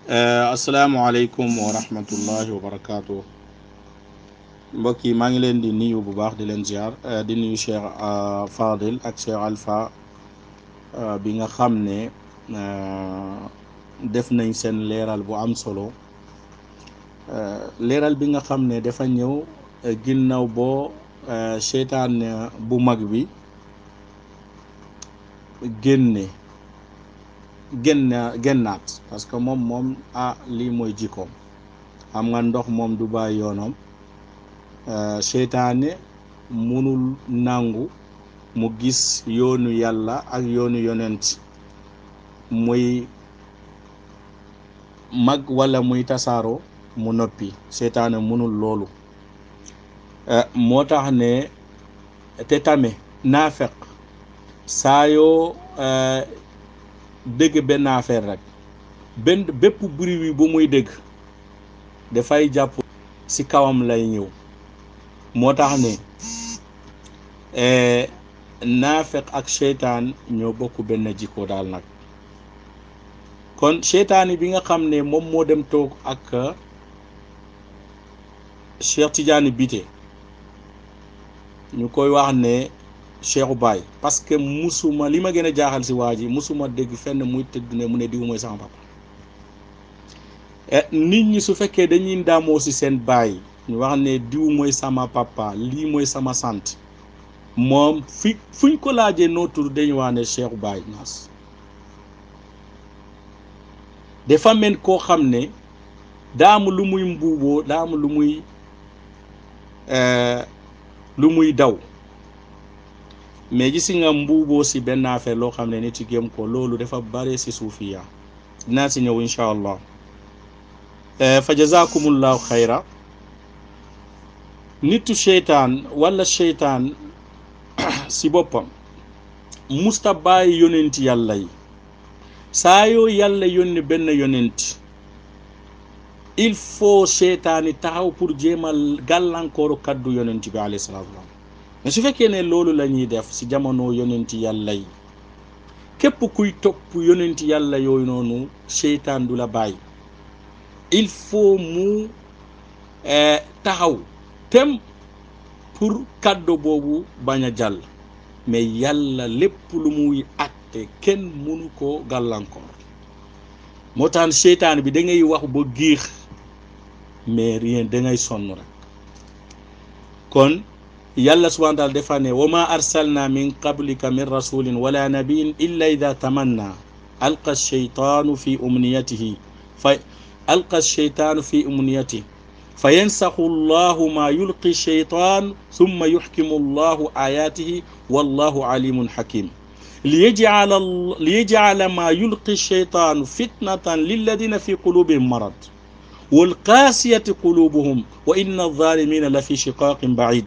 asalaamaaleykum wa rahmatullahi wa barakaatu. mbokk yi maa ngi leen di nuyu bu baax di leen ziar di nuyu Cheikh Fadil ak Cheikh Alpha bi nga xam ne def nañ seen leeral bu am solo leeral bi nga xam ne dafa ñëw ginnaaw boo seytaan bu mag bi génnaat parce que moom lii mooy jikkoom. xam nga ndox moom du bàyyi yoonam. seytaane munul nangu mu gis yoonu yàlla ak yoonu yonent muy mag wala muy tasaaroo mu noppi. seytaane munul loolu moo tax ne te tame naafeq saa yoo dégg benn affaire rek bépp bruit wi bu muy dégg dafay jàpp ci kawam lay ñëw. moo tax ne naafeq ak seytaan ñoo bokk benn jikko daal nag. kon seytaan bi nga xam ne moom moo dem toog ak Cheikh Tidiane Bité ñu koy wax ne Cheikhu Baay parce que musuma li ma gën a jaaxal ci waa ji musuma dégg fenn muy tëdd ne mu ne diw mooy sama papa. nit ñi su fekkee dañuy ndaamoo ci seen baay ñu wax ne diw mooy sama papa lii mooy sama sant moom fuñ ko laajee noo tudd dañu wax ne Cheikhu Baay Ñas. dafa mel koo xam ne daa am lu muy mbuuboo daa am lu muy daw mais gis nga mbuuboo ci benn affaire loo xam ne nit ci gëm ko loolu dafa bare ci suufiya dinaa ci ñëw incha allah. fa jazakumullahu xayra. nitu seytaan wala seytaan ci boppam musta bàyyi yonent yàlla yi. saa yoo yàlla yónni benn yonent il faut seytaan yi taxaw pour jéemal gàllankooru kaddu yonent bi alayhi salaatu wa salaam. mais su fekkee ne loolu la ñuy def ci jamono yonent yàlla yi képp kuy topp yonent yàlla yooyu noonu seytaan du la bàyyi. il faut mu taxaw tem pour kaddu boobu bañ a jàll. mais yàlla lépp lu muy àtte kenn mënu ko gàllankoor. moo tax seytaan bi da ngay wax ba giix mais rien da ngay sonn rek. kon yàlla subhaanahu wa taala dafa ne wa ma arsalna min qablika min rasulin wala nabiyin illa ida tamanna alqa sheytaanu fi umniyatihi fa yansaxu llahu ma yulqi sheytaan summa yuxkimu llahu ayaatihi wallahu alimun hakim liyajcala ma yulqi sheytaanu fitnatan lilladina fi qulubihim marad walqaasiyati qulubuhum wa inna alzalimina la fi shiqaqin bacid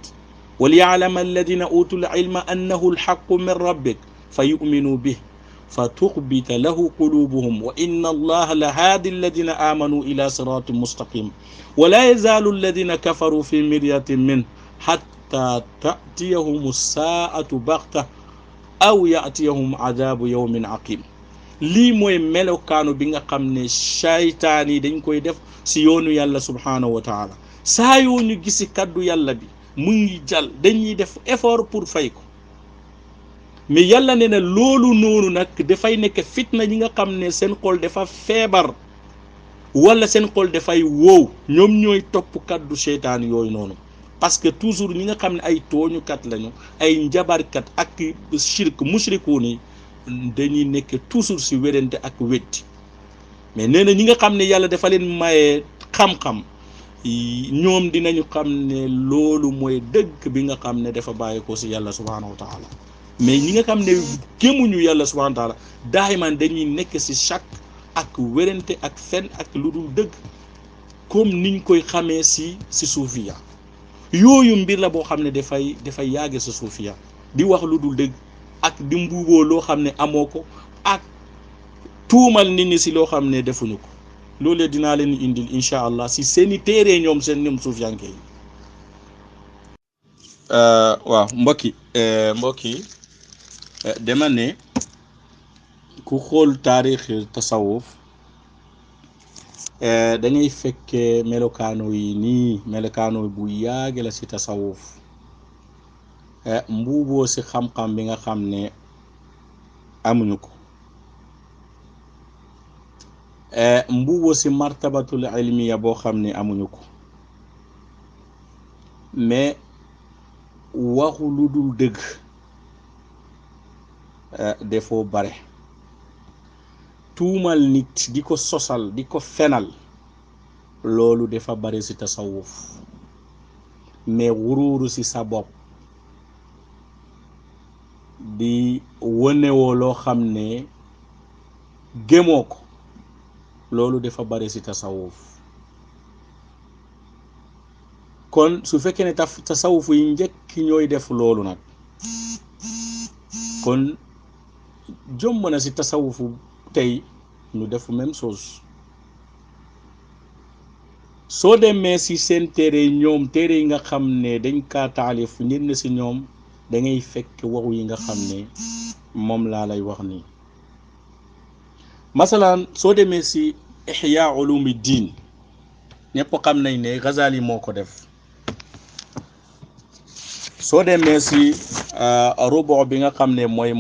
وليعلم الذين أوتوا العلم أنه الحق من ربك فيؤمنوا به فتخبت له قلوبهم وإن الله لهادي الذين آمنوا إلى صراط مستقيم ولا يزال الذين كفروا في مرية منه حتى تأتيهم الساعة بغتة أو يأتيهم عذاب يوم عقيم. lii mooy melokaanu bi nga xam ne seytaan yi dañ koy def ci yoonu yàlla subhanahu wa taala. saa yoo ñu gisi kaddu yàlla bi mu ngi jàll dañuy def effort pour fay ko. mais yàlla ne na loolu noonu nag dafay nekk fitna ñi nga xam ne seen xol dafa feebar wala seen xol dafay wow ñoom ñooy topp kaddu seytaan yooyu noonu. parce que toujours ñi nga xam ne ay tooñukat lañu ay njabarkat ak shirk mushrikuun yi dañuy nekk toujours ci wérante ak wetti. mais nee na ñi nga xam ne yàlla dafa leen maye xam-xam ñoom dinañu xam ne loolu mooy dëgg bi nga xam ne dafa bàyyi ko ci yàlla subhanahu wa taala. mais ñi nga xam ne gëmuñu yàlla subhanahu wa taala daayiman dañuy nekk ci chaque ak wérante ak fen ak lu dul dëgg comme niñ koy xamee ci suufiya. yooyu mbir la boo xam ne dafay yàgg ci suufiya di wax lu dul dëgg ak di mbuuboo loo xam ne amoo ko ak tuumal nit ñi ci loo xam ne defuñu ko. loolu dinaa leen indil incha allah ci seeni téere ñoom suufiyanke yi. waaw mbokk yi dama ne ku xool taarix tasawuf da ngay fekkee melokaano yi nii melokaano bu yàgg la si tasawuf mbuuboo si xam-xam bi nga xam ne amuñu ko mbuuboo si martabatul ilmiya boo xam ne amuñu ko mais waxu lu dul dëgg defoo bare tuumal nit di ko sosal di ko fenal loolu dafa bare si tasawuf mais wuruuru si sa bopp di wonewoo loo xam ne gémoo ko loolu dafa bare si tasawuf kon su fekkee ne tasawuf yi njëkk ñooy def loolu nag kon jomb na si tasawufu tey ñu def même chose soo demee si seen téere ñoom téere yi nga xam ne dañ kaa taalif nit na si ñoom da ngay fekk waxu yi nga xam ne moom laa lay wax nii masalan soo demee si ihya ulumi diin ñëpp xam nañ ne Ghazali moo ko def soo demee si rubu bi nga xam ne mooy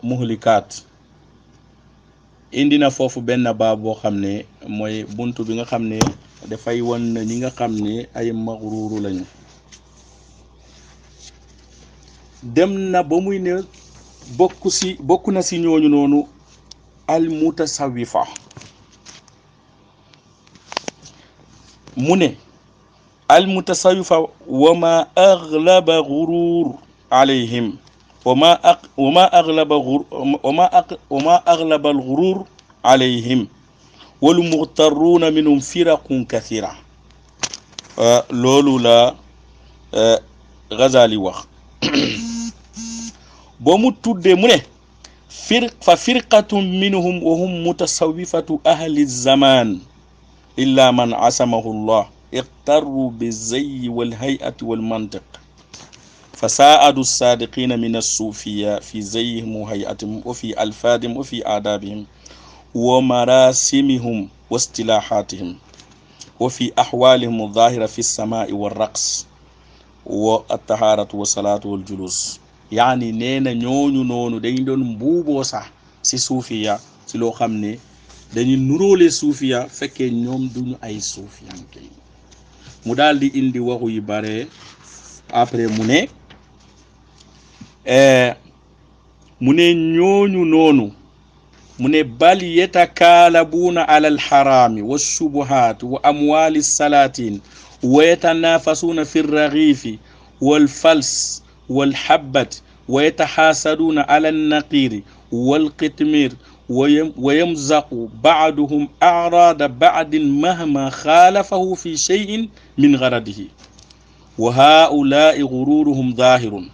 muhlikaat indi na foofu benn baab boo xam ne mooy buntu bi nga xam ne dafay wan ñi nga xam ne ay magruuru lañu dem na ba muy ne bokk na si ñooñu noonu al mutasawifa mu ne al mutasawifa wa ma aghlaba ghurur alayhim وما أغلب الغرور عليهم والمغترون منهم فرق كثيرة لولو لا غزالي وخ بمتود منه ففرقة منهم وهم متصوفة أهل الزمان إلا من عصمه الله اغتروا بالزي والهيئة والمنطق فساعدوا الصادقين من الصوفية في زيهم وهيئتهم وفي ألفاظهم وفي آدابهم ومراسمهم واصطلاحاتهم وفي أحوالهم الظاهرة في السماء والرقص والطهارة والصلاة والجلوس يعني نينا نونو dañ doon mbuuboo sax si suufiya si loo xam ne dañuy nuróole suufiya fekkee ñoom duñu ay suufiyanke mu daal di indi waxu yu bare après mu ne ñooñu noonu mu ne bal yatakaalabuuna ala alxaraami walshubuhaat wa amwaali salaatin wa yatanafasuuna fi lragiifi walfals walhabbat wa yataxaasaduuna ala alnaqiiri walqitmir wa yamzaqu bacduhum acraada bacdin mahma xaalafahu fi cheyin min garadihi wa haulaai gururuhum zaahirun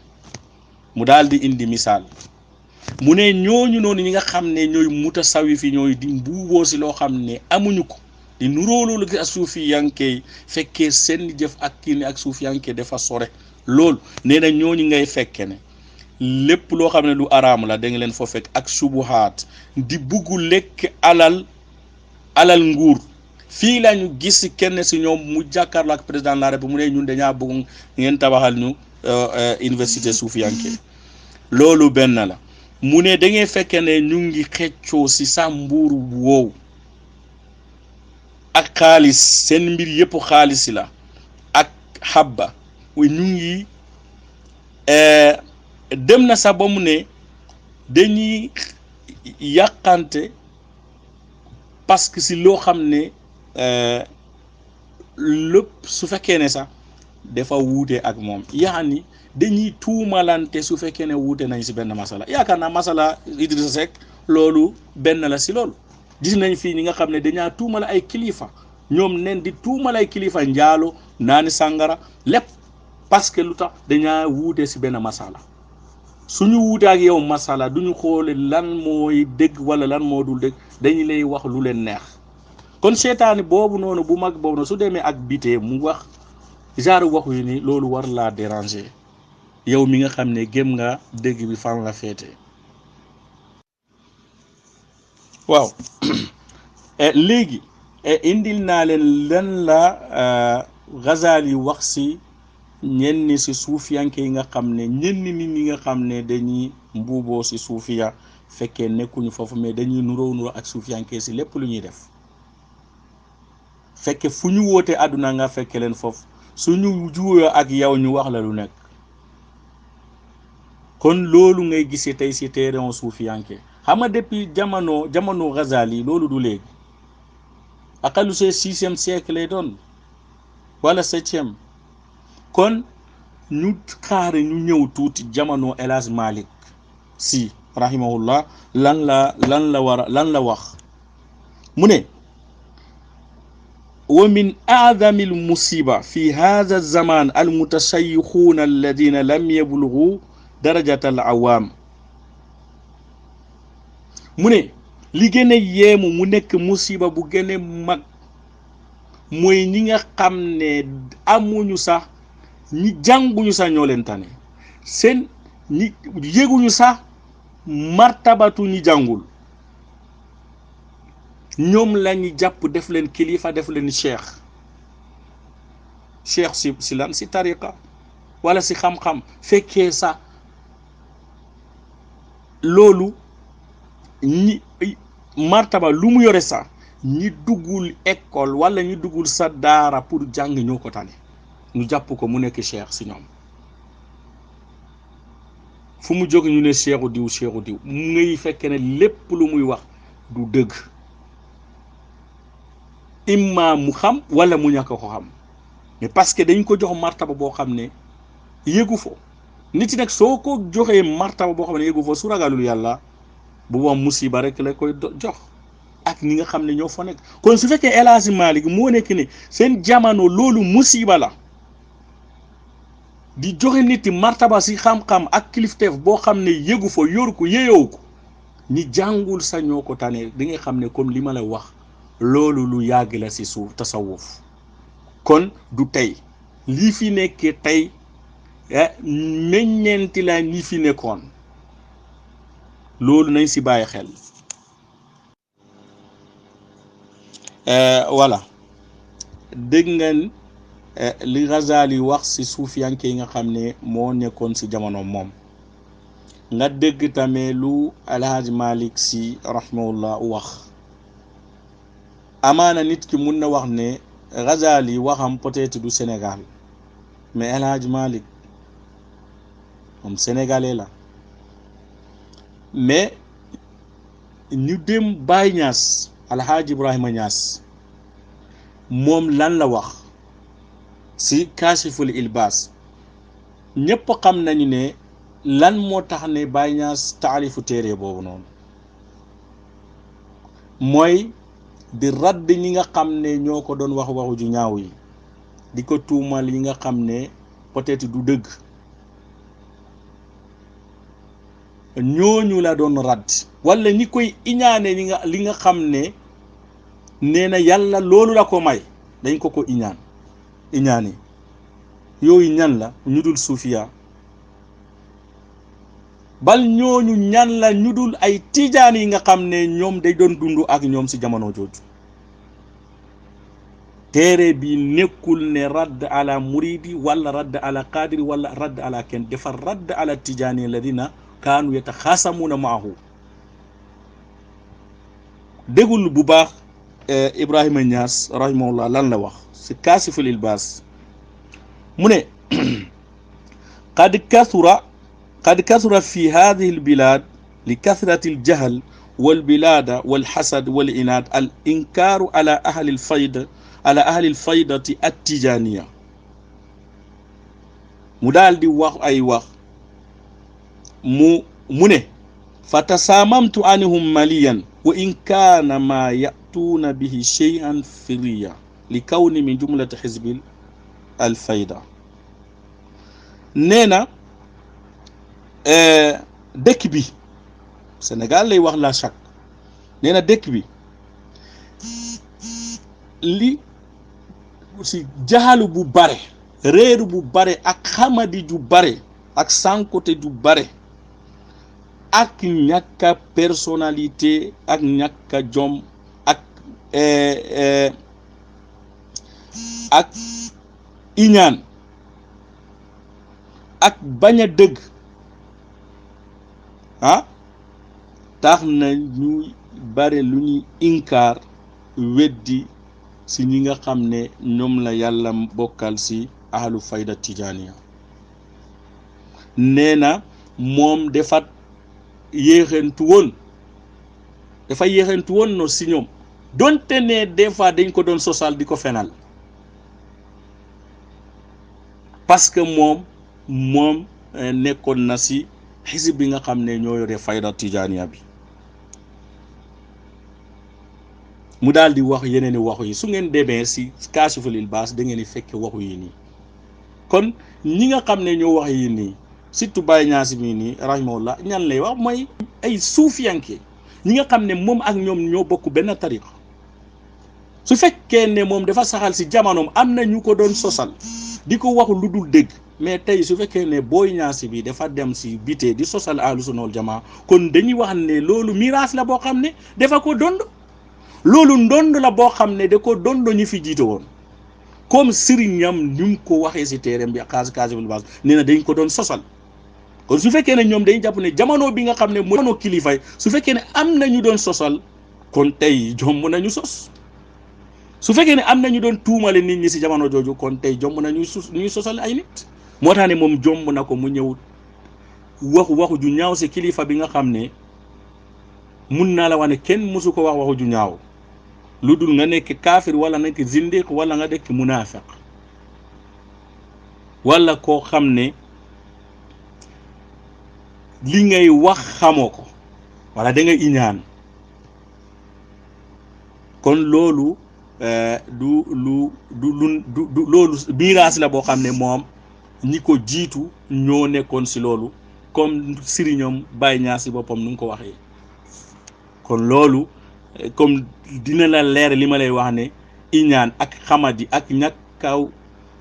mu daal di indi misaal mu ne ñooñu noonu ñi nga xam ne ñooy mutasawifi ñooy di mbuuboo si loo xam ne amuñu ko di nuróolu ak suufi yankee fekkee seen jëf ak kii ne ak suufi yankee dafa sore loolu nee na ñooñu ngay fekke ne lépp loo xam ne lu araam la da nga leen foo fekk ak subuhaat di buggu lekk alal nguur fii la ñu gis kenn si ñoom mu jàkkaarloo ak président de la République mu ne ñun dañaa bëgg ngeen tabaxal ñu université suufiyanke loolu benn la mu ne da ngay fekkee ne ñu ngi xeccoo si sa mbuuru woowu ak xaalis seen mbir yëpp xaalis la ak xabba ñu ngi dem na sax ba mu ne dañuy yàqante parce que si loo xam ne lépp su fekkee ne sax dafa wuute ak moom yaani dañuy tuumalante su fekkee ne wuute nañ si benn masala yaakaar naa masala Idrissa Seck loolu benn la si loolu gis nañ fii ñi nga xam ne dañaa tuumala ay kilifa ñoom nen di tuumala ay kilifa njaalo naani sàngara lépp parce que lu tax dañaa wuute si benn masala suñu wuute ak yow masala duñu xoole lan mooy dëgg wala lan moo dul dëgg dañu lay wax lu leen neex kon seetaani boobu noonu bu mag boobu noonu su demee ak bitee mu wax genre waxu yi ni loolu war laa déranger yow mi nga xam ne gëm nga dëgg bi fan la féete waaw léegi indil naa leen lan la Ghazali wax si ñenn si suufiyanke yi nga xam ne ñenn nit ñi nga xam ne dañuy mbuuboo si suufiya fekkee nekkuñu foofu mais dañuy nuroo ak suufiyanke si lépp lu ñuy def fekke fu ñu woote àdduna nga fekke leen foofu suñu juuyoo ak yow ñu wax la lu nekk. kon loolu ngay gisee tey si terrain suufiyanke xam nga depuis jamono Ghazali loolu du léegi aqalu see 6e siècle lay doon wala 7e. kon ñu xaare ñu ñëw tuuti jamono El Hadj Malick Sy rahimahullah lan la wax mu ne wa min a'zami al musiba fi hadha az-zaman al mutashayyikhuuna alladhina lam yablughu darajat al awam mu ne li gën a yéemu mu nekk musiba bu gën a mag mooy ñi nga xam ne amuñu sax ñi jànguñu sax ñoo leen tane seen ñi yéguñu sax martabatu ñi jàngul ñoom lañu jàpp def leen kilifa def leen cheikh si lan si tariqa wala si xam-xam fekkee sax loolu ñi martaba lu mu yore sax ñi duggul école wala ñi duggul sa daara pour jàng ñoo ko tane ñu jàpp ko mu nekk cheikh si ñoom fu mu jóg ñu ne cheikhu diw mu ngay fekke ne lépp lu muy wax du dëgg imma mu xam wala mu ñàkk ko xam mais parce que dañ ko jox martaba boo xam ne yéegu fo nit nag soo ko joxee martaba boo xam ne yéegu fo su ragalul yàlla bu boobaa musiba rek la koy jox ak ñi nga xam ne ñoo fa nekk. kon su fekkee El Hadj Malick moo nekk ne seen jamono loolu musiba la di joxe nit martaba si xam-xam ak kilifteef boo xam ne yéegu fa yoru ko yéeyow ko ñi jàngul sa ñoo ko tane di nga xam ne comme li ma la wax loolu lu yàgg la si suuf tasawuf kon du tey lii fi nekkee tey meññeenti la ñi fi nekkoon loolu nañ si bàyyi xel. voilà dégg ngeen li Ghazali wax si suufiyanke yi nga xam ne moo nekkoon si jamono moom nga dégg tamit lu El Hadj Malick Sy rahimahullah wax amaana nit ki mun na wax ne Ghazali waxam peut-être du Sénégal mais El Hadj Malick moom sénégalais la mais ñu dem Baye Niass Alhaji Ibrahima Niass moom lan la wax si Kashiful Ilbas ñëpp xam nañu ne lan moo tax ne Baye Niass taalifu téere boobu noonu mooy di radd ñi nga xam ne ñoo ko doon wax waxu ju ñaaw yi di ko tuumal yi nga xam ne peut-être du dëgg ñooñu la doon radd wala ñi koy iñaane li nga xam ne nee na yàlla loolu la ko may dañ ko iñaane yooyu ñan la ñu dul suufiya bal ñooñu ñan la ñu dul ay tijaan yi nga xam ne ñoom day doon dund ak ñoom si jamono jooju téere bi nekkul ne radd ala muridi wala radd ala qadiri wala radd ala kenn dafa radd ala tijaani alladina kaanu yataxaasamuuna maahu dégul bu baax Ibrahima Niass rahimahullah lan la wax si Kaasiful Ilbaas mu ne qad kasura fi hadihi albilad li kathrati aljahl walbilada walxasad walinaad al inkaaru ala ahli alfaydati attijaniya mu daal di wax ay wax mu ne fa tasaamamtu anhum maliyan wa in kaana ma ya'tuuna bihi shay'an firiya li kawni min jumlati xizbil alfayda nee na dëkk bi Sénégal lay wax la chaque nee na dëkk bi li si jaxalu bu bare réeru bu bare ak xamadi ju bare ak sànkote ju bare ak ñàkka personnalité ak ñàkka jom ak ak iñaan ak bañ a dëgg tax na ñu bare lu ñuy inkaar weddi si ñi nga xam ne ñoom la yàlla bokkal si ahlu fayda tijaaniya. nee na moom dafa yéexantu woon no si ñoom donte ne des fois dañ ko doon sosal di ko fenal parce que moom nekkoon na si xisib bi nga xam ne ñoo yore fayda tijaaniya bi. mu daal di wax yeneen i waxu yi su ngeen demee si Kaashiful Ilbaas da ngeen di fekk waxu yi nii. kon ñi nga xam ne ñoo wax yi nii surtout Baye Niass mi nii rahimahullah ñan lay wax mooy ay suufiyanke ñi nga xam ne moom ak ñoom ñoo bokk benn tariqa. su fekkee ne moom dafa saxal si jamonoom am na ñu ko doon sosal di ko waxu lu dul dégg mais tey su fekkee ne Boy Niass bi dafa dem si bite di sosal ahlu sunna wal jamaa kon dañuy wax ne loolu miraas la boo xam ne dafa ko dond. loolu ndond la boo xam ne da ko dondo ñu fi jiite woon comme sëriñam ni mu ko waxee si téereem bi Kaashiful Ilbaas nee na dañ ko doon sosal. kon su fekkee ne ñoom dañuy jàpp ne jamono bi nga xam ne mooy jamono kilifay su fekkee ne am na ñu doon sosal kon tey jomb nañu sos. su fekkee ne am na ñu doon tuumale nit ñi si jamono jooju kon tey jomb na ñuy sosal ay nit. moo tax ne moom jomb na ko mu ñëw waxu ju ñaaw si kilifa bi nga xam ne mun naa la wax ne kenn mësu ko wax waxu ju ñaaw lu dul nga nekk kaafir wala nga nekk zindiq wala nga nekk munaafiq wala koo xam ne li ngay wax xamoo ko wala da nga iñaan. kon loolu du loolu miraas la boo xam ne moom ñi ko jiitu ñoo nekkoon si loolu comme sëriñam Baye Niass si boppam nu mu ko waxee. kon loolu comme dina la leer li ma lay wax ne iñaan ak xamadi ak ñàkkaw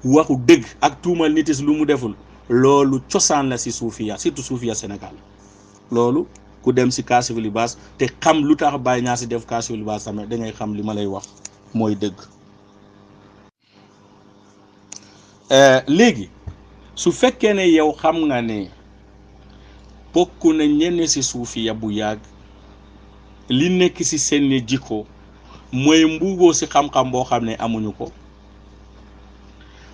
waxu dëgg ak tuumal nitis lu mu deful loolu cosaan la si suufiya surtout suufiya Sénégal. loolu ku dem si Kaashiful Ilbaas te xam lu tax Baye Niass def Kaashiful Ilbaas tamit da ngay xam li ma lay wax mooy dëgg. léegi su fekkee ne yow xam nga ne bokk na ñenn si suufiya bu yàgg li nekk si seen jikko mooy mbuugoo si xam-xam boo xam ne amuñu ko,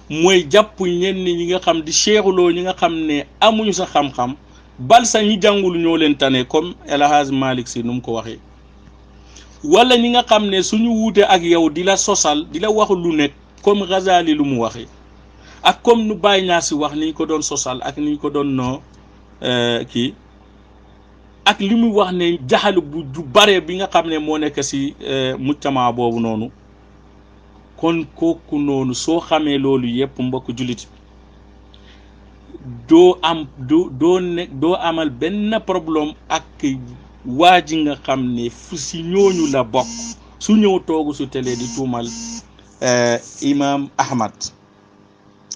mooy jàpp ñenn ñi nga xam di seexuloo ñi nga xam ne amuñu sa xam-xam bal sa ñi jàngul ñoo leen tane comme El Hadj Malick Sy nu mu ko waxee, wala ñi nga xam ne suñu wuute ak yow di la sosal di la wax lu nekk comme Ghazali lu mu waxee ak comme nu Baye Niass wax ni ñu ko doon sosal ak ni ñu ko doon noo kii ak li muy wax ne jaxalu bu ju bare bi nga xam ne moo nekk si mujtama boobu noonu. kon kooku noonu soo xamee loolu yëpp mbokk jullit doo amal benn problème ak waa ji nga xam ne fu si ñooñu la bokk su ñëw toogu su télé di tuumal imam Ahmad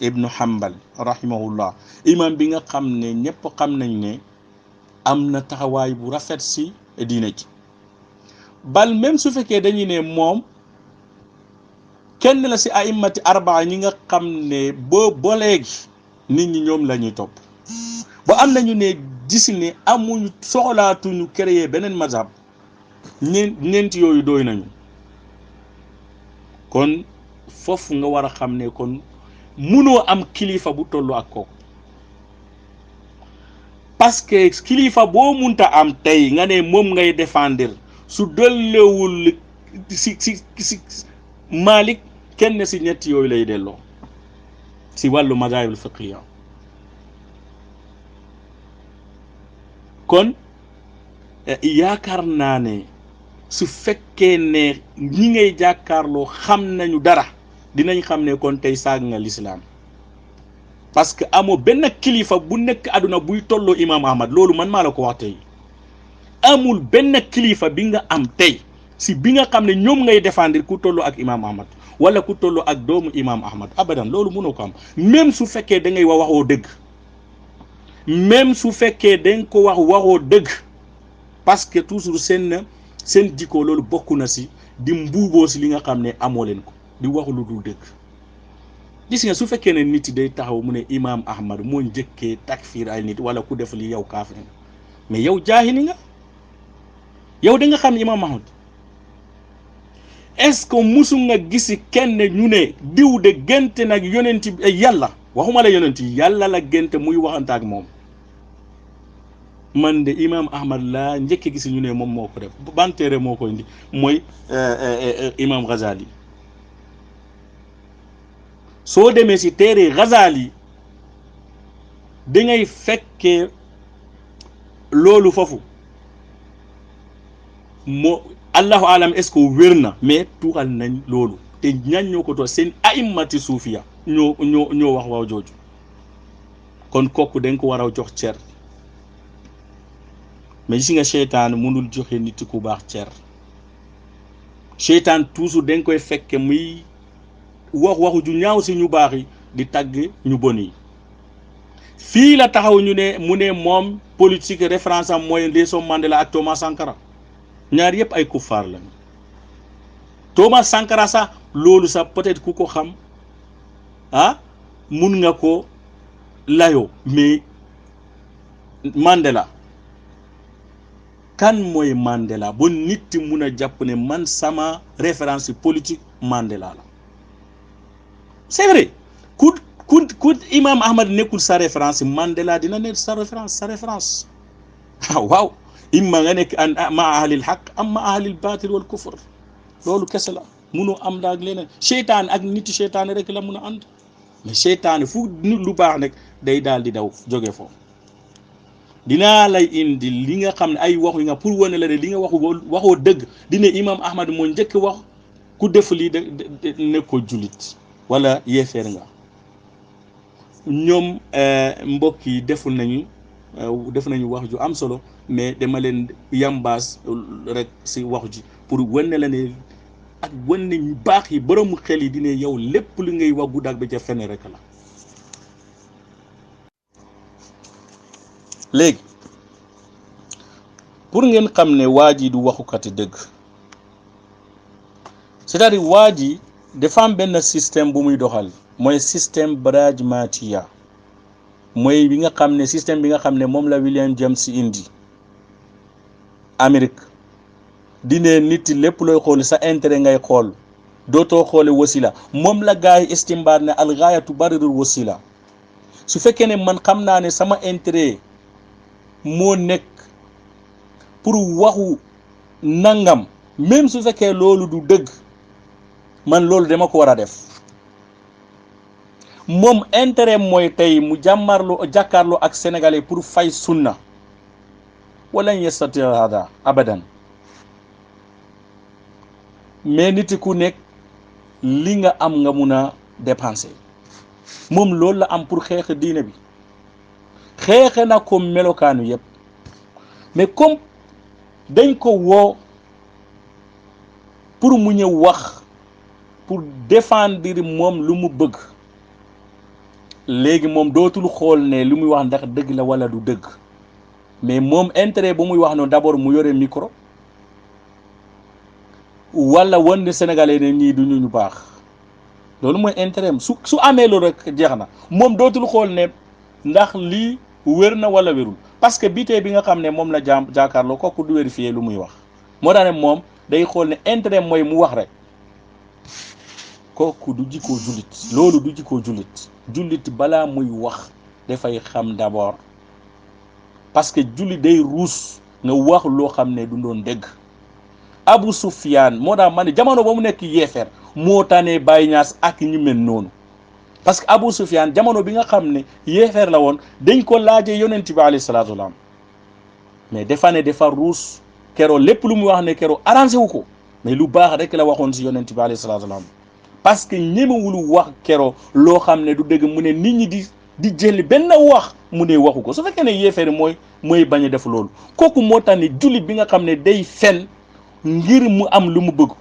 ibnu Hanbal rahimahullah, imam bi nga xam ne ñëpp xam nañ ne am na taxawaay bu rafet si diine ji, bal même su fekkee dañuy ne moom kenn la si a'immati arbaa ñi nga xam ne ba léegi nit ñi ñoom la ñuy topp ba am nañu ne gis ne amuñu soxlaatuñu créer beneen mazhab ñeenti yooyu doy nañu. kon foofu nga war a xam ne kon munoo am kilifa bu tollu ak kooku, parce que kilifa boo munta am tey nga ne moom ngay défendre su dollewul si Malik kenn si ñetti yooyu lay delloo si wàllu mazahibul fiqhiya. kon yaakaar naa ne su fekkee ne ñi ngay jàkkaarloo xam nañu dara dinañ xam ne kon tey saag nga lislaam, parce que amoo benn kilifa bu nekk àdduna buy tolloo imam Ahmad. loolu man maa la ko wax tey, amul benn kilifa bi nga am tey si bi nga xam ne ñoom ngay défendre ku tolloo ak imam Ahmad wala ku tolloo ak doomu imam Ahmad, abadan loolu mënoo ko am. même su fekkee da ngay waxoo dëgg, même su fekkee dañ ko waxoo dëgg, parce que toujours seen jikko loolu bokk na si di mbuuboo si li nga xam ne amoo leen ko di wax lu dul dëgg. gis nga su fekkee ne nit day taxaw mu ne Imam Ahmad moo njëkkee takfir ay nit wala ku def li yow kaafir nga mais yow jaahili nga. yow da nga xam ne Imam Ahmad est-ce que musu nga gisi kenn ñu ne diw de gente nag yonent yàlla waxuma la yonent yàlla la gente muy waxante ak moom. man de Imam Ahmad laa njëkke gisi ñu ne moom moo ko def ban téere moo ko indi mooy Imam Ghazali. soo demee si téere Ghazali da ngay fekkee loolu foofu moo allahu alam est-ce que wér na mais tuuxal nañ loolu te ñan ñoo ko toog seen a'immati suufiya ñoo wax waaw jooju kon kooku dañ ko war a jox cer mais gis nga seytaan mënul joxe nit ku baax cer seytaan toujours dañ koy fekke muy waxu ju ñaaw si ñu baax yi di tagg ñu bon yi. fii la taxaw ñu ne mu ne moom politique référence am mooy Nelson Mandela ak Thomas Sankara ñaar yëpp ay kuffaar lañu. Thomas Sankara sax loolu sax peut-être ku ko xam mun nga ko layoo mais Mandela kan mooy Mandela ba nit mun a jàpp ne man sama référence politique Mandela la. c'est vrai ku Imam Ahmad nekkul sa référence Mandela dina nekk sa référence waaw imma nga nekk ma ahlil haq am ma ahlil batil wal kufr loolu kese la munoo am daag leneen seytaan ak nit seytaane rek la mun a ànd mais seytaane fu nit lu baax nag day daal di daw jóge foofu. dinaa lay indi li nga xam ne ay wax yi nga pour wane la ne li nga waxoo dëgg dina Imam Ahmad moo njëkk wax ku def lii de nekkoo jullit wala yeefeer nga. ñoom mbokk yi def nañu wax ju am solo mais dama leen yambaas rek si wax ji pour wane la ne ak wane ñu baax yi borom xel yi dine yow lépp li ngay wax guddaag ba ca fene rek la. léegi pour ngeen xam ne waa ji du waxukati dëgg c'est-à-dire waa ji dafa am benn système bu muy doxal mooy système Brahmatiya mooy bi nga xam ne système bi nga xam ne moom la William James indi Amérique dine nit lépp looy xool sa intérêt ngay xool dootoo xoole wasila moom la gars yi istimbaar ne algaayatu barirul wasila su fekkee ne man xam naa ne sama intérêt moo nekk pour waxu nangam même su fekkee loolu du dëgg man loolu dama ko war a def. moom intérêt mooy tey mu jàkkaarloo ak sénégalais pour fay sunna wala yastati hada abadan mais nit ku nekk li nga am nga mun a dépenser moom loolu la am pour xeex diine bi xeexe na ko melokaanu yëpp mais comme dañ ko woo pour mu ñëw wax pour défendre moom lu mu bëgg léegi moom dootul xool ne lu muy wax ndax dëgg la wala du dëgg mais moom intérêt bu muy wax noonu d'abord mu yore micro wala wan ne sénégalais ne ñii du ñu baax loolu mooy intérêt am su amee loolu rek jeex na moom dootul xool ne ndax lii wér na wala wérul parce que bitee bi nga xam ne moom la jàkkaarloo kooku du vérifier lu muy wax moo tax ne moom day xool ne intérêt mooy mu wax rek kooku du jikkoo jullit loolu du jikkoo jullit balaa muy wax dafay xam d'abord parce que jullit day ruus nga wax loo xam ne du doon dégg. Abu Sufyan moo tax ma ne jamono ba mu nekk yeefeer moo tane Baye Niass ak ñu mel noonu parce que Abu Sufyan jamono bi nga xam ne yeefeer la woon dañ ko laajee yonent bi alayhi salaatu wasalaam mais dafa ruus keroo lépp lu mu wax ne keroo arrangé wu ko mais lu baax rek la waxoon si yonent bi alayhi salaatu wasalaam parce que ñemewul wax keroo loo xam ne du dëgg mu ne nit ñi di jëli benn wax mu ne waxu ko su fekkee ne yeefeer mooy bañ a def loolu kooku moo tax ne jullit bi nga xam ne day fen ngir mu am lu mu bëgg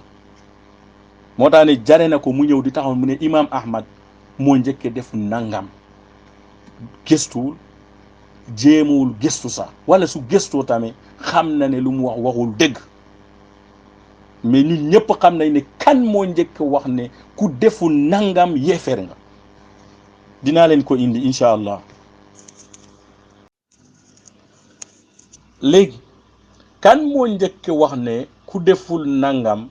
moo tax ne jare na ko mu ñëw di taxaw mu ne Imam Ahmad moo njëkkee def nangam gëstuwul jéemawul gëstu sax wala su gëstoo tamit xam na ne lu mu waxul dëgg mais ñun ñëpp xam nañ ne kan moo njëkk wax ne ku deful nangam yéefeer nga. dinaa leen ko indi incha allah. léegi kan moo njëkk wax ne ku deful nangam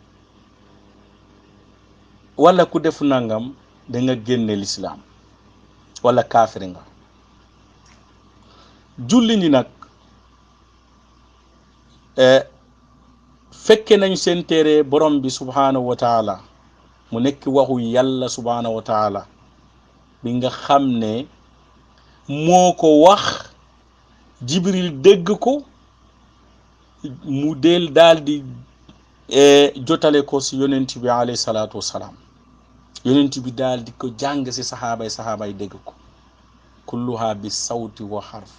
wala ku defu nangam da nga génne lislaam wala kaafir nga. julli ñi nag fekke nañ seen téere borom bi subhanahu wa taala mu nekk waxu yàlla subhanahu wa taala bi nga xam ne moo ko wax jibril dégg ko mu del daal di jotale ko si yonent bi alayhi salaatu wassalaam. yonent bi daal di ko jàng si saxaaba yi dégg ko kulluha bi sawti wa xarf.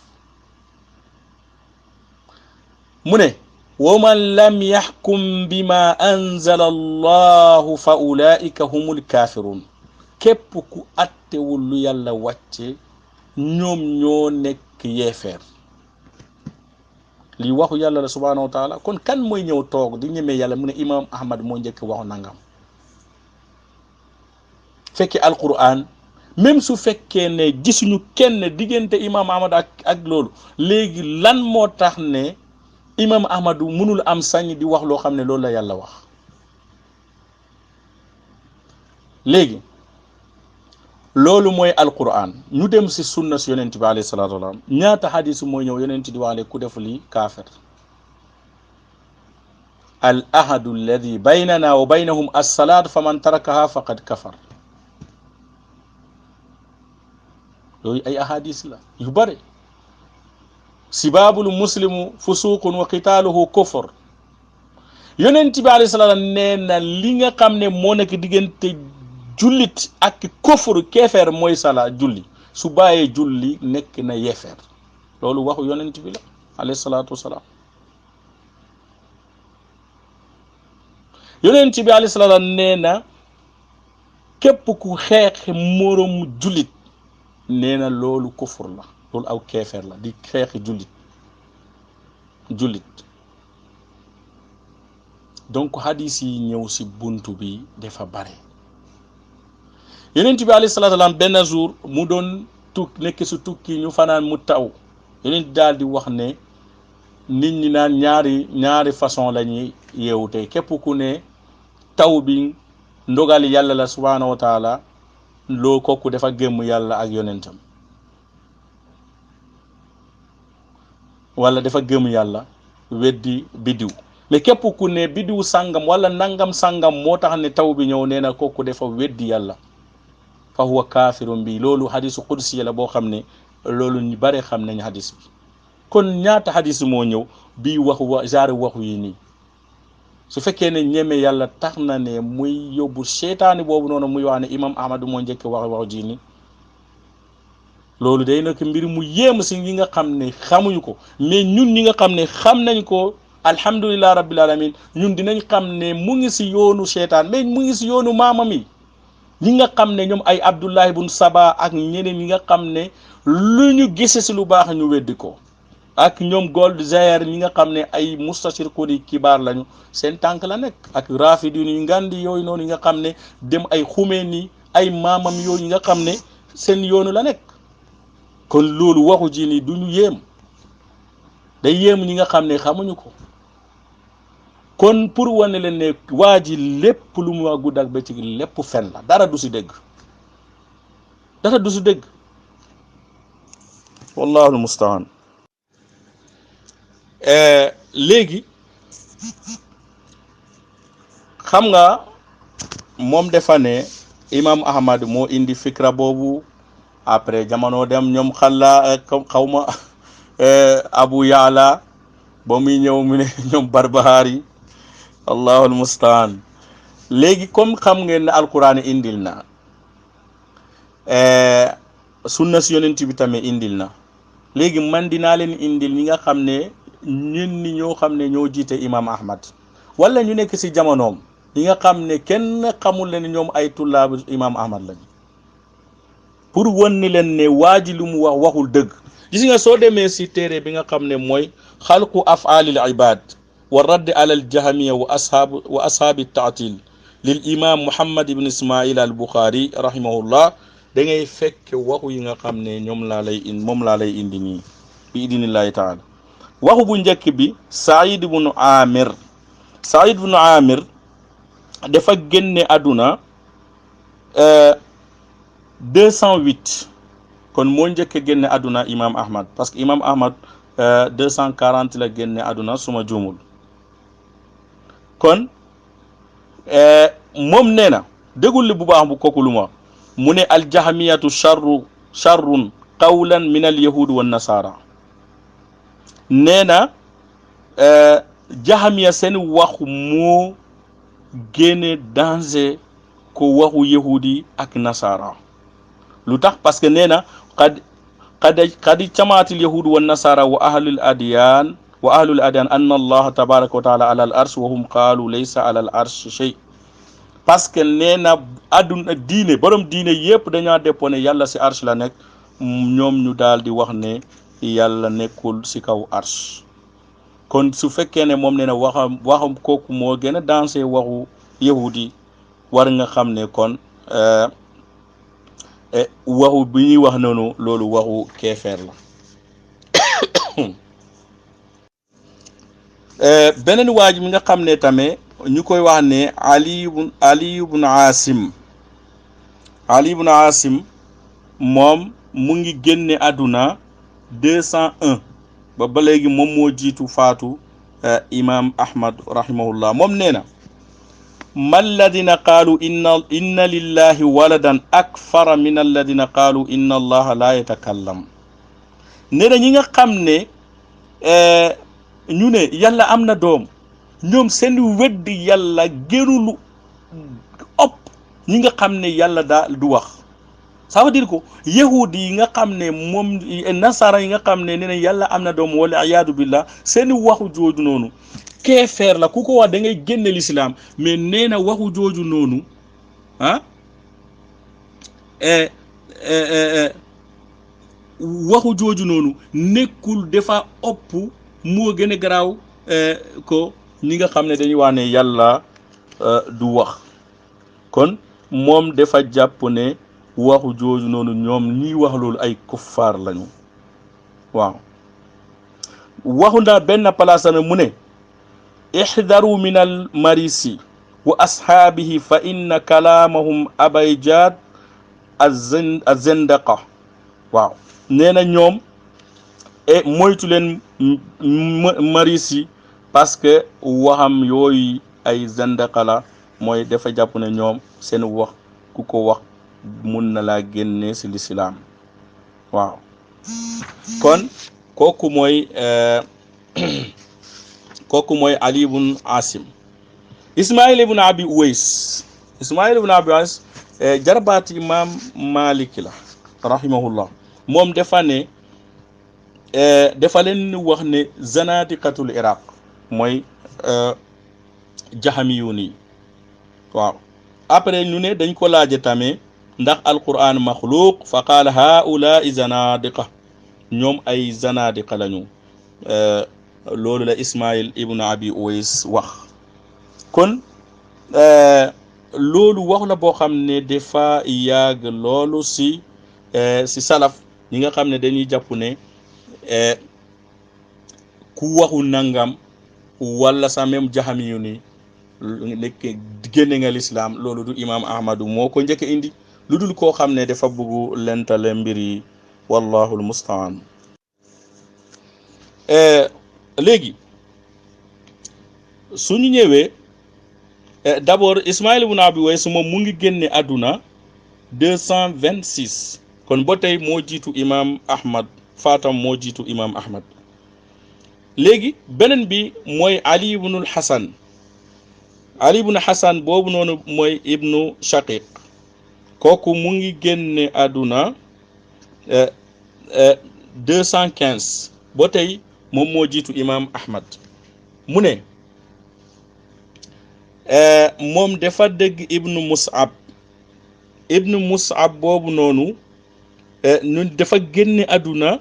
mu ne wa man lam yaxkum bima anzala allahu fa ulaika humul kafirun. képp ku attewul lu yàlla wàcce ñoom ñoo nekk yeefeer. lii waxu yàlla la subhanahu wa taala. kon kan mooy ñëw toog di ñemee yàlla mu ne imam ahmad moo njëkk waxu nangam. fekkee alquran même su fekkee ne gisuñu kenn diggante imam ahmad ak loolu, léegi lan moo tax ne imam ahmadu mënul am sañ di wax loo xam ne loolu la yàlla wax. léegi loolu mooy alquran. ñu dem si sunna si yonent bi alayhi salaatu wa salaam ñaata xadis mooy ñëw yonent di wax ne ku def lii kaafir. al ahadu alladi baynana wa baynahum as-salaat fa man tarakaha faqad kafar. yooyu ay ahadis la yu bare. sibaabul muslimu fusuqun wa qitaaluhu kufr. yonent bi alayhi salaam nee na li nga xam ne moo nekk diggante jullit ak kufur keefeer mooy sala julli. su bàyyee julli nekk na yeefeer. loolu waxu yonent bi la alayhi salaatu wasalaam. yonent bi alayhi salaam nee na képp ku xeex moromu jullit nee na loolu kufur la, loolu aw keefeer la, di xeexi jullit. donc hadis yi ñëw si buntu bi dafa bare. yonent bi alayhi salaatu salaam benn jour mu doon nekk si tukki ñu fanaan mu taw. yonent daal di wax ne nit ñi naan ñaari façon la ñuy yeewu tey. képp ku ne taw bi ndogal yàlla la subhanahu wa taala, loo kooku dafa gëm yàlla ak yonentam, wala dafa gëm yàlla weddi biddiw. mais képp ku ne biddiw sàngam wala nangam sàngam moo tax ne taw bi ñëw, nee na kooku dafa weddi yàlla, fa huwa kaafirun bi. loolu hadisu qudsi la boo xam ne loolu ñu bare xam nañ hadis bi. kon ñaata hadis moo ñëw bii waxu yi nii. su fekkee ne ñeme yàlla tax na ne muy yóbbu seytaani boobu noonu muy wax ne imam ahmadu moo njëkk waxu ji ni, loolu day nekk mbir mu yéem si ñi nga xam ne xamuñu ko. mais ñun ñi nga xam ne xam nañ ko, alhamdulillah rabbil alamin, ñun dinañ xam ne mu ngi si yoonu seytaan, mais mu ngi si yoonu maamam yi. ñi nga xam ne ñoom ay abdullah ibn saba ak ñeneen ñi nga xam ne lu ñu gise si lu baax ñu weddi ko, ak ñoom gold zayer ñi nga xam ne ay mustashirikun yi kibaar lañu, seen tànk la nekk. ak rafidin yu ngandi yooyu noonu yi nga xam ne dem ay xumeeni ay maamam yooyu nga xam ne seen yoonu la nekk. kon loolu waxu ji ni du ñu yéem, day yéem ñi nga xam ne xamuñu ko. kon pour wane leen ne waa ji lépp lu mu wax gudd ak bëccëg lépp fen la, dara du si dégg, wallahu almustaan. léegi xam nga moom defa ne imam ahmad moo indi fikra boobu. après jamono dem ñoom xawma abu yaala ba muy ñëw mu ne ñoom barbahari, allahu almustaan. léegi comme xam ngeen ne alquran indil na, sunna si yonent bi tamit indil na. léegi man dinaa leen indil ñi nga xam ne ñun ni ñoo xam ne ñoo jiite imam ahmad, wala ñu nekk si jamonoom ñi nga xam ne kenn xamul leen ñoom ay tullaabu imam ahmad lañu, pour wan ni leen ne waa ji lu mu wax waxul dëgg. gis nga soo demee si téere bi nga xam ne mooy xalqu afaalil ibad wa radd ala al jahmiya wa ashaabi taatil lil imam Muhammad ibn Ismail al Bukhari rahimahullah da ngay fekk waxu yi nga xam ne moom laa lay indi nii bi idnillahi taala. waxu bu njëkk bi Saïd ibn Amir dafa génne àdduna 208 kon moo njëkk a génne àdduna imam Ahmad, parce que imam Ahmad 240 la génne àdduna suma juumul. kon moom nee na dégul li bu baax bu kooku lu ma mu ne aljahmiyatu charrun qawlan min al yahud wa nasara. nee na jahmiya seen waxu moo génne danger ko waxu yahudi ak nasara. lu tax parce que nee na qad jamaatil yahud wa nasara wa ahlul adyan anna allah tabaraka wa taala ala al arsh wa hum qaalu laysa ala al arsh shay. parce que nee na àdduna diine borom diine yépp dañoo dépone yàlla si arsh la nekk, ñoom ñu daal di wax ne yàlla nekkul si kaw arsh. kon su fekkee ne moom nee na waxam kooku moo gën a dansé waxu yahudi, war nga xam ne kon waxu bi ñuy wax noonu loolu waxu keefeer la. beneen waaj mi nga xam ne tamit ñu koy wax ne Ali ibn Asim moom mu ngi génne àdduna 201 ba léegi moom moo jiitu faatu imam Ahmad rahimahullah. moom nee na ma alladina qaalu inna lillahi waladan akfara min alladina qaalu inna allaha la yatakallam. nee na ñi nga xam ne ñu ne yàlla am na doom, ñoom seen weddi yàlla gënulu ëpp ñi nga xam ne yàlla daal du wax. ça veut dire que yahudi yi nga xam ne moom nasara yi nga xam ne nee na yàlla am na doom wala iyaadu billah, seen waxu jooju noonu keefeer la. ku ko wax da ngay génne l'islam. mais nee na waxu jooju noonu waxu jooju noonu nekkul dafa ëpp, moo gën a garaaw ko ñi nga xam ne dañuy wax ne yàlla du wax. kon moom dafa jàpp ne waxu jooju noonu ñoom ñiy wax loolu ay kuffaar lañu. waaw waxu na benn place na mu ne ihdaru min al marisi wa ashaabihi fa inna kalaamahum abayjad azendaqa. waaw nee na ñoom moytu leen marisi parce que waxam yooyu ay zendaqa la, mooy dafa jàpp ne ñoom seen wax ku ko wax mun na laa génne si lislaam. waaw kon kooku mooy Ali ibn Asim. Ismail ibn Abi Uwais jarbaati imam Malik la rahimahullah. moom dafa ne dafa leen wax ne zanadiqatul iraq mooy jahamiyun yi. waaw après ñu ne dañ ko laaje tamit ndax alquran maxluuq, fa qaala haulaai zanadiqa, ñoom ay zanadiqa lañu. loolu la Ismail ibn Abi Uwais wax. kon loolu wax la boo xam ne dafa yàgg loolu si salaf ñi nga xam ne dañuy jàpp ne ku waxu nangam wala sa même jahamiyu ni nekk génne nga l'islam. loolu du imam Ahmadu moo ko njëkk indi, lu dul koo xam ne dafa bëggu lentale mbir yi. wallahu almustaan. léegi suñu ñëwee d'abord Ismail ibn Abi Uwais moom mu ngi génne àdduna 226 kon ba tey moo jiitu imam Ahmad, faatam moo jiitu imam Ahmad. léegi beneen bi mooy Ali ibnul Hasan boobu noonu mooy ibnu Shaqiq. kooku mu ngi génne àdduna 215 ba tey moom moo jiitu imam Ahmad. mu ne moom dafa dégg ibnu Mus'ab boobu noonu ñun dafa génne àdduna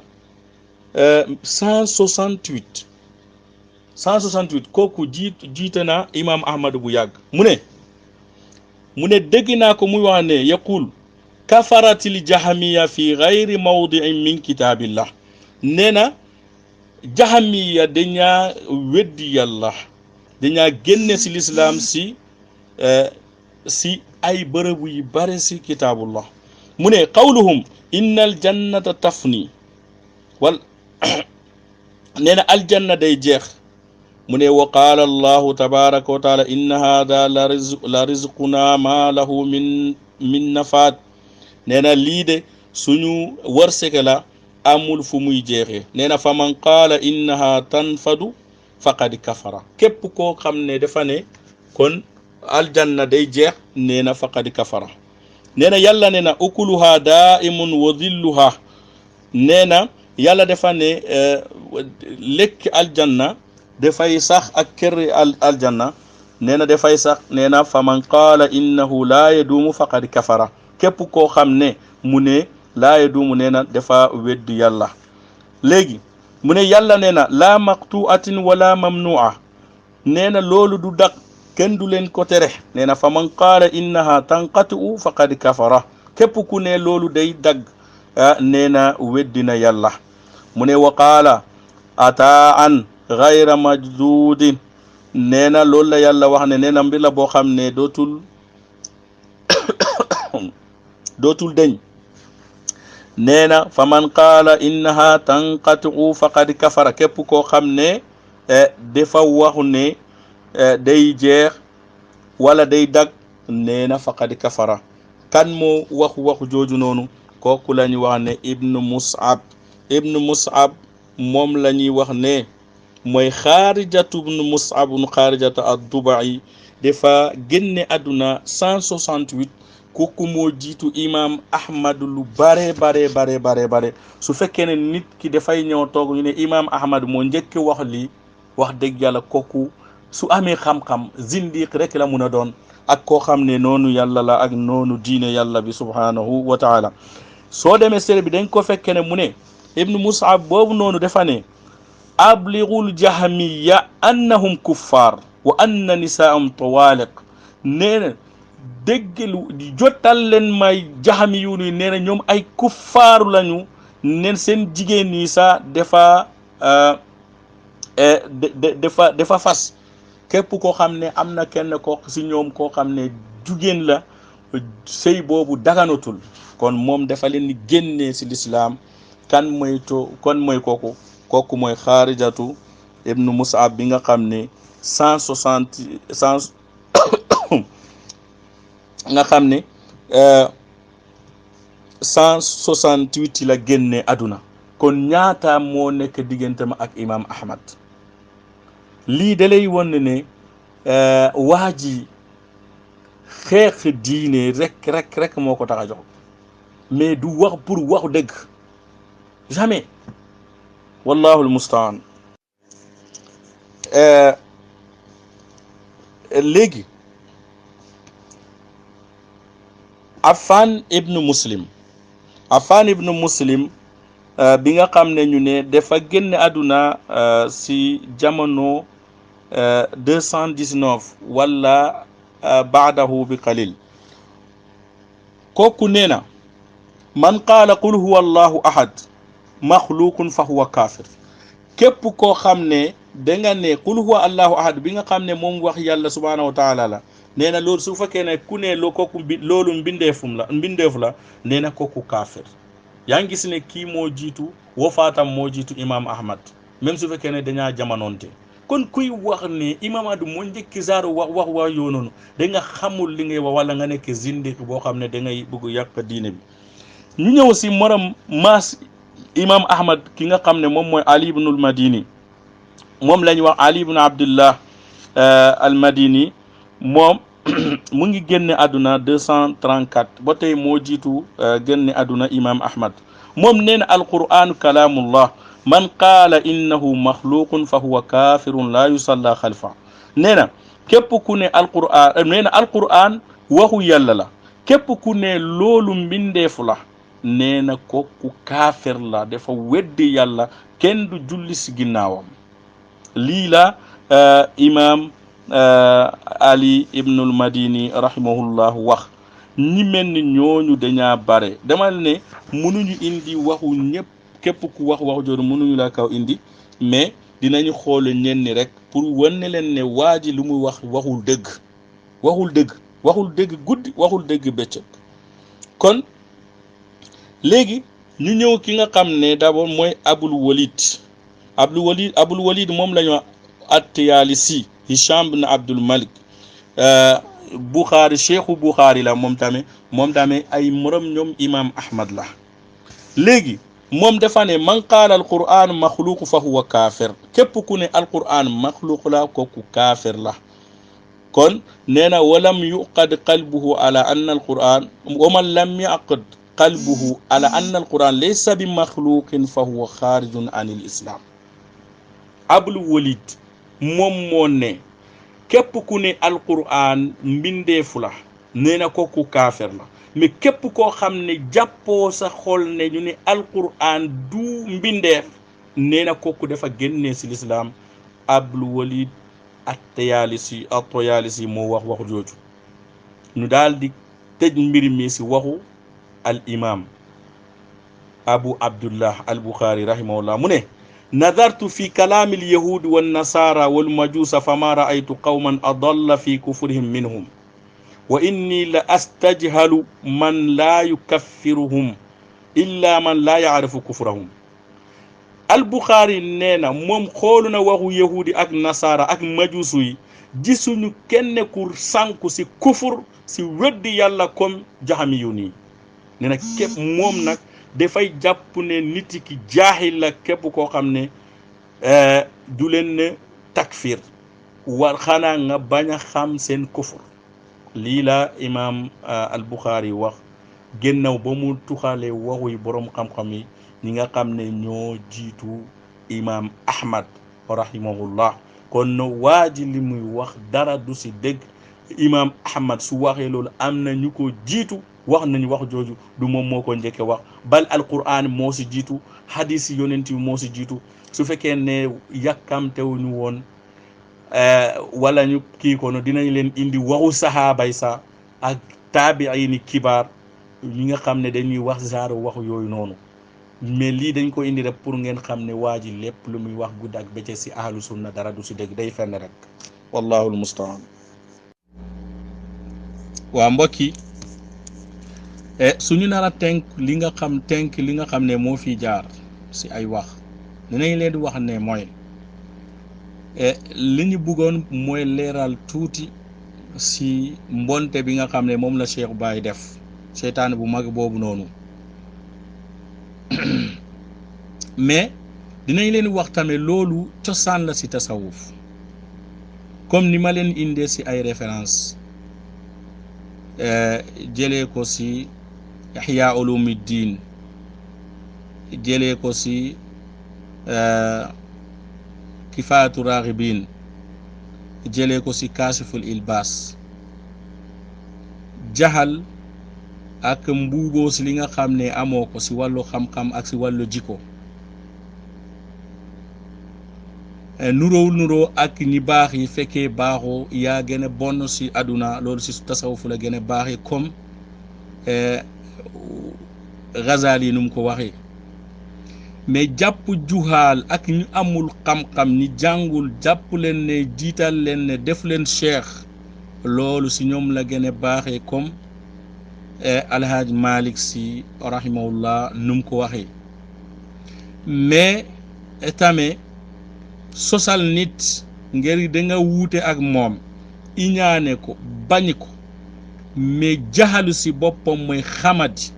168 168 kooku jiite na imam ahmad bu yàgg mu ne dégg naa ko muy wax ne yaqul kafaratil jahamiya fi gayri mawdiin min kitaabillah nee na jahamiya dañaa weddi yàlla dañaa génne si lislaam si ay bërëb yu bare si kitaabullah mu ne qawluhum inna aljannata tafni wal nee na aljanna day jeex mu ne wa qaala allahu tabaraka wa taala inna hada la rizquna ma lahu min nafaat nee na lii de suñu wërsëg la amul fu muy jeexee nee na fa man qaala innaha tanfadu faqad kafara képp koo xam ne dafa ne kon aljanna day jeex nee na faqad kafara nee na yàlla nee na ukuluha daimun wa dhilluha nee na yàlla dafa ne lekk aljanna dafay sax ak kër aljanna nee na dafay sax nee na fa man qaala innahu laa yaduumu faqad kafara képp koo xam ne mu ne laa yaduumu nee na dafa weddi yàlla léegi mu ne yàlla nee na laa maqtuatin wala mamnua nee na loolu du dak kenn du leen ko tere nee na fa man qaala innaha tanqatu faqad kafara képp ku ne loolu day dagg nee na weddina yàlla mu ne wa qaala ataan gayra majdudin nee na loolu la yàlla wax ne nee na mbir la boo xam ne dootul deñ nee na fa man qaala innaha tanqatu faqad kafara képp koo xam ne dafa waxu ne day jeex wala day dag nee na faqad kafara kan moo waxu jooju noonu kooku la ñuy wax ne ibnu mus'ab moom la ñuy wax ne mooy xaarijatu ibnu mus'ab ibnu xaarijatu ad-dubai dafa génne àdduna 168 kooku moo jiitu imam ahmad lu bare su fekkee ne nit ki dafay ñëw toog ñu ne imam ahmad moo njëkk wax lii wax dëgg yàlla kooku su amee xam-xam zindiq rek la mun a doon ak koo xam ne noonu yàlla la ak noonu diine yàlla bi subhanahu wa taala soo demee série bi dañ ko fekkee ne mu ne ibnu mus'ab boobu noonu dafa ne abligul jahmiya annahum kuffar wa anna nisaahum tawaliq nee na déggalu jotal leen may jahmi yu ni nee na ñoom ay kuffaaru lañu neen seen jigéen ñi sa dafa fas képp koo xam ne am na kenn ko si ñoom koo xam ne jigéen la sëy boobu daganatul kon moom dafa leen génnee si lislaam kon mooy kooku mooy xaarijatu ibnu mus'ab bi nga xam ne 160 nga xam ne 168 la génne àdduna kon ñaata moo nekk diggante ma ak imam ahmad lii da lay won ne waa ji xeex diine rek moo ko tax a jox mais du wax pour waxu dëgg jamais wallahu almustaan léegi Affan ibnu Muslim bi nga xam ne ñu ne dafa génn àdduna si jamono 219 wala baadahu bi qalil kooku nee na man qaala qul huwa allahu ahad maxluqun fa huwa kaafir képp koo xam ne danga ne qul huwa allahu ahad bi nga xam ne moom wax yàlla subhanahu wa taala la nee na loolu su fekkee ne ku ne kooku loolu mbindeef la nee na kooku kaafir yaa ngi gis ne kii moo jiitu wafaatam moo jiitu imam ahmad même su fekkee ne dañaa jamonoonte kon kuy wax ne imam ahmad moo njëkki zaaru wax yoo noonu da nga xamul li ngay wax wala nga nekk zindiq boo xam ne da ngay bëgg yàq diine bi ñu ñëw si morom maas imam ahmad ki nga xam ne moom mooy ali ibnul madini moom la ñu wax ali ibn abdullah al madini moom mu ngi génne àdduna 234 ba tey moo jiitu génne àdduna imam ahmad moom nee na alquran kalaamullah man qaala innahu maxluqun fa huwa kafirun la yusalla xalfa nee na képp ku ne alquran waxu yàlla la képp ku ne loolu mbindeefu la nee na kooku kaafir la dafa weddi yàlla kenn du julli si ginnaawam lii la imam Ali ibnul Madini rahimahullah wax ñi mel ni ñooñu dañaa bare demal ne mënuñu indi waxu ñëpp képp ku wax jooju mënuñu la kaw indi mais dinañu xoole ñenn ni rek pour wane leen ne waa ji lu muy wax waxul dëgg guddi waxul dëgg bëccëg. kon léegi ñu ñëw ki nga xam ne d'abord mooy abul walid moom la ñu wax at-Tayaalisi Hisham bin Abdul Malik Bukhari cheikhu Bukhari la moom tamit ay morom ñoom imam Ahmad la. léegi moom dafa ne man qaala alquran maxluuq fa huwa kaafir képp ku ne alquran maxluuq la kooku kaafir la. kon nee na walam yuqad qalbuhu ala anna alquran wa man lam yaqad qalbuhu ala anna alquran laysa bi maxluqin fa huwa xaarijun an il islam. abul walid moom moo ne képp ku ne alquran mbindeefu la nee na kooku kaafir la. mais képp koo xam ne jàppoo sa xol ne ñu ne alquran du mbindeef nee na kooku dafa génnee si lislaam. abul walid at-Tayaalisi moo wax jooju ñu daal di tëj mbir mi si waxu al imam abu abdullah al bukhari rahimahullah mu ne nadartu fi kalaami al yahud wan nasara wal majusa fama raaytu qawman adalla fi kufrihim minhum wa inni la astajhalu man la yukaffiruhum illa man la yaarifu kufrahum. al bukhari nee na moom xoolu na waxu yahudi ak nasara ak majusu yi gisuñu kenn ku sànku si kufur si weddi yàlla comme jaxami yu nii nee na képp moom nag dafay jàpp ne nit ki jaahil la képp koo xam ne du leen ne takfir war xanaa nga bañ a xam seen kufur. lii la imam al bukhari wax génnaw ba mu tuxalee waxuy borom xam-xam yi ñi nga xam ne ñoo jiitu imam ahmad rahimahullah. kon waa ji li muy wax dara du si dëgg. imam ahmad su waxee loolu am na ñu ko jiitu wax nañu wax jooju du moom moo ko njëkke wax bal alquran moo si jiitu hadis yonent yi moo si jiitu. su fekkee ne yàkkamtewuñu woon wala ñu kii kono dinañ leen indi waxu sahaabay sa ak taabiini kibaar ñi nga xam ne dañuy wax genre waxu yooyu noonu. mais lii dañ ko indi rek pour ngeen xam ne waa ji lépp lu muy wax gudd ak bëccëg si ahlu sunna dara du si dëgg day fenn rek wallahu almustaan. waa mbokk yi suñu nar a tënk li nga xam ne moo fi jaar si ay wax dinañ leen di wax ne mooy li ñu bëggoon mooy leeral tuuti si mbonte bi nga xam ne moom la Cheikh Baye def seytaane bu mag boobu noonu. mais dinañ leen wax tamit loolu cosaan la si tasawuf comme ni ma leen indee si ay référence jëlee ko si Ihya Ulumuddin jëlee ko si Kifaayatu Raaxibiin jëlee ko si Kaashiful Ilbaas jaxal ak mbuuboo si li nga xam ne amoo ko si wàllu xam-xam ak si wàllu jikko nuroo ak ñi baax yi fekkee baaxoo yaa gën a bon si àdduna loolu si tasawuf la gën a baaxee comme Ghazali yi nu mu ko waxee. mais jàpp juhaal ak ñu amul xam-xam ni jàngul jàpp leen ne jiital leen ne def leen cheikh loolu si ñoom la gën a baaxee comme alhaaj Malik si rahimahullah nu mu ko waxee. mais tamit sosal nit ngir da nga wuute ak moom iñaane ko bañ ko mais jaxalu si boppam mooy xamadi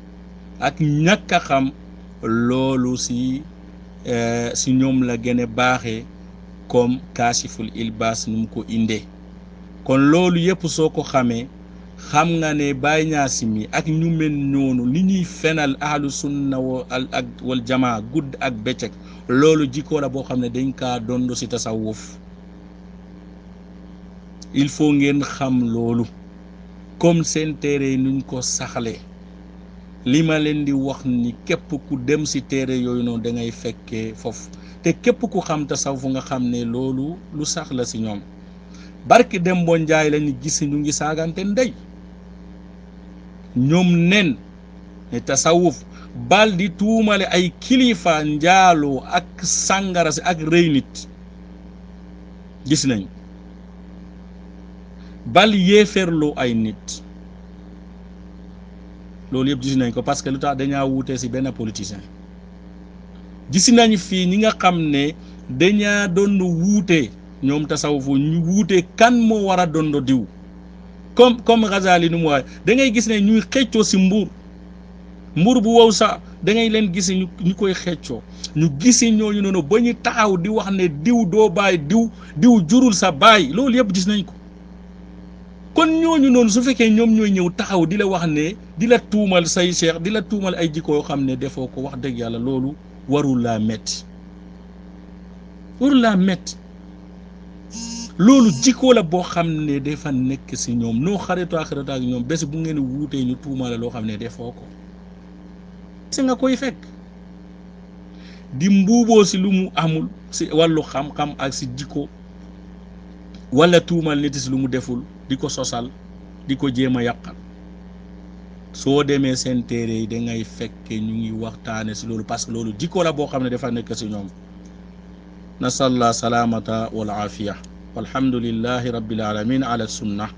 ak ñàkk a xam loolu si ñoom la gën a baaxee comme Kaashiful Ilbaas nu mu ko indee. kon loolu yëpp soo ko xamee xam nga ne Baay Ñas mi ak ñu mel noonu li ñuy fenal ahlu sunna wal jamaa gudd ak bëccëg loolu jikko la boo xam ne dañ kaa dondo si tasawuf. il faut ngeen xam loolu comme seen téere nuñ ko saxle li ma leen di wax ni képp ku dem si téere yooyu noonu da ngay fekkee foofu te képp ku xam tasawuf nga xam ne loolu lu sax la si ñoom. barki Dembo Njaay lañu gis ñu ngi saagante ndey ñoom nen ne tasawuf bal di tuumale ay kilifa njaaloo ak sàngara si ak rëy nit gis nañ bal yéeferloo ay nit loolu yëpp gis nañ ko parce que lu tax dañaa wuute si benn politicien. gis nañ fii ñi nga xam ne dañaa doon wuute ñoom tasawufu ñu wuute kan moo war a doon diw comme Ghazali nu mu waxee da ngay gis ne ñuy xeccoo si mbur bu wow sax da ngay leen gis ñu koy xeccoo ñu gisi ñooñu noonu ba ñu taxaw di wax ne diw doo bàyyi diw jurul sa baay loolu yëpp gis nañ ko. kon ñooñu noonu su fekkee ñoom ñooy ñëw taxaw di la wax ne di la tuumal say cheikh di la tuumal ay jikko yoo xam ne defoo ko wax dëgg yàlla loolu warul laa metti loolu jikko la boo xam ne dafa nekk si ñoom noo xaritoo ak ñoom bés bu ngeen wuutee ñu tuumale loo xam ne defoo ko si nga koy fekk di mbuuboo si lu mu amul si wàllu xam-xam ak si jikko wala tuumal nit si lu mu deful di ko sosal di ko jéem a yàqal soo demee seen téere yi da ngay fekke ñu ngi waxtaane si loolu parce que loolu jikko la boo xam ne dafa nekk si ñoom. nasalla salamata wal afiya walhamdulillahi rabbil alamin ala sunnah.